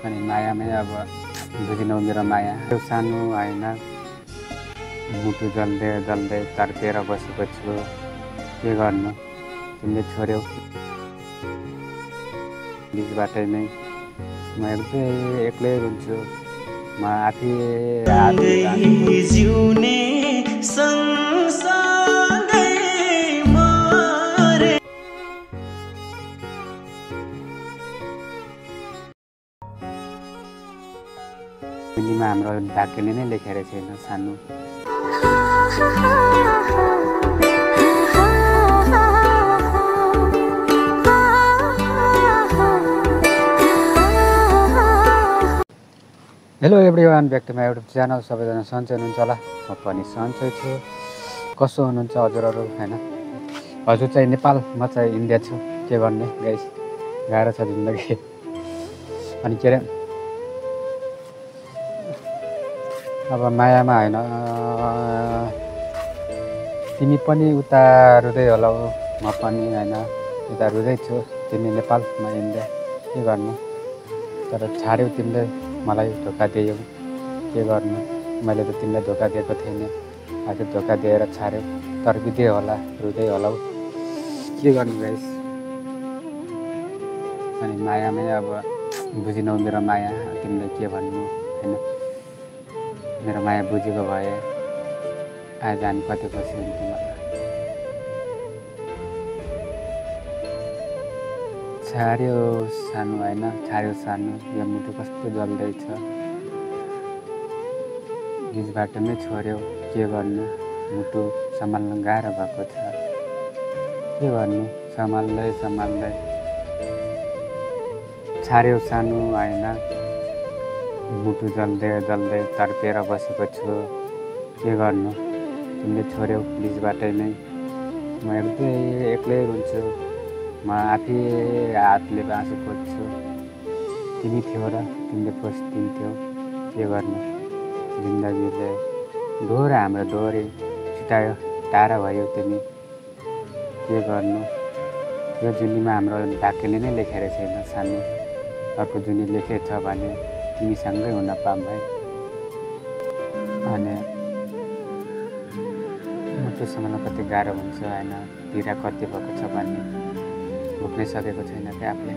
अनि मायामै अब बुझिनौ मेरो माया सानो होइन मुटु जल्दै जल्दै तर्केर बसेको छु के गर्नु तिमीले छोड्यौ बिचबाटै नै म एक्लै हुन्छु म आफै जिउने सँगसँगै मरे हिन्दीमा हाम्रो वाक्यले नै लेखेर छैन सानो hello everyone back to my YouTube channel सबैजना सन्चै हुनुहुन्छ होला म पनि सन्चै छु कस्तो हुनुहुन्छ हजुरहरू होइन हजुर चाहिँ नेपाल म चाहिँ इन्डिया छु के गर्ने गाइस गाह्रो छ जिन्दगी अनि के अरे अब मायामा होइन तिमी पनि उता रुँदै होलाउ म पनि होइन उता रुँदै छु तिमी नेपाल म इन्डिया के गर्नु तर छाड्यौ तिमीले मलाई धोका दियौ के गर्नु मैले त तिमीलाई धोका दिएको थिएन आज धोका दिएर छाड्यौ तर्किँदै होला रुँदै होला के गर्नु गाइस अनि मायामै अब बुझिनौ मेरो माया तिमीले के भन्नु होइन मेरो माया बुझेको भए आज हामी कति खुसी हुन्थ्यौँ छाड्यो सानो होइन छाड्यो सानो यो मुटु कस्तो जल्दैछ बिचबाटमै छोड्यौ के गर्नु मुटु सम्हाल्न गाह्रो भएको छ के गर्नु सम्हाल्दै सम्हाल्दै छाड्यो सानो होइन मुटु जल्दै जल्दै तर्केर बसेको छु के गर्नु तिमीले छोड्यौ बिचबाटै नै म एक्लै हुन्छु म आफै हातले आँसु खोज्छु तिमी थियो र तिमीले खोजिदिन्थ्यौ के गर्नु जिन्दगीले दोहोरो हाम्रो दोहोरी छुट्यायो टाढा भयो तिमी के गर्नु यो जुनीमा हाम्रो भाग्यले नै लेखेर छैन सानो अर्को जुनी लेखेको छ भने तिमीसँगै हुन पाऊँ है अनि मुटुसँग कति गाह्रो हुन्छ होइन पीडा कति भएको छ भन्ने भोग्नै सकेको छैन क्या आफूले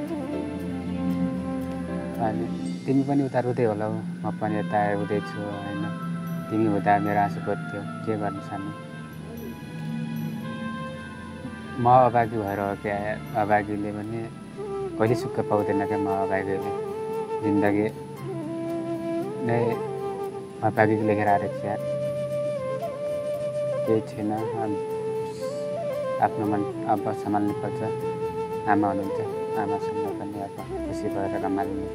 अनि तिमी पनि उता रुँदै होला म पनि यता रुँदैछु होइन तिमी हुँदा मेरो आँसु पर्थ्यो के गर्नु सानो म अभागी भएर हो क्या अभागीले पनि कहिले सुख पाउँदैन क्या म अभागीले जिन्दगी नै अभागीको लेखेर आएको छ केही छैन आफ्नो मन अब सम्हाल्नु पर्छ आमा हुनुहुन्छ आमासँग पनि अब खुसी भएर रमाल्नु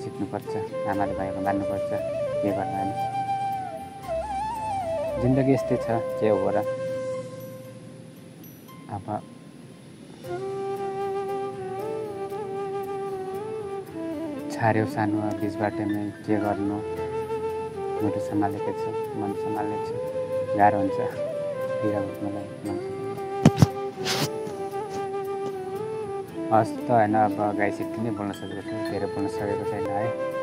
सिक्नुपर्छ आमाले भएको मान्नुपर्छ के गर्नु होइन जिन्दगी यस्तै छ के हो र अब छाड्यो सानो बिचबाटैमै के गर्नु मुटु सम्हालेको छु मन सम्हालेको छु गाह्रो हुन्छ पीडा उठ्नलाई मन हस् त होइन अब गाई सिक्की नै बोल्न सकेको छु धेरै बोल्न सकेको छैन है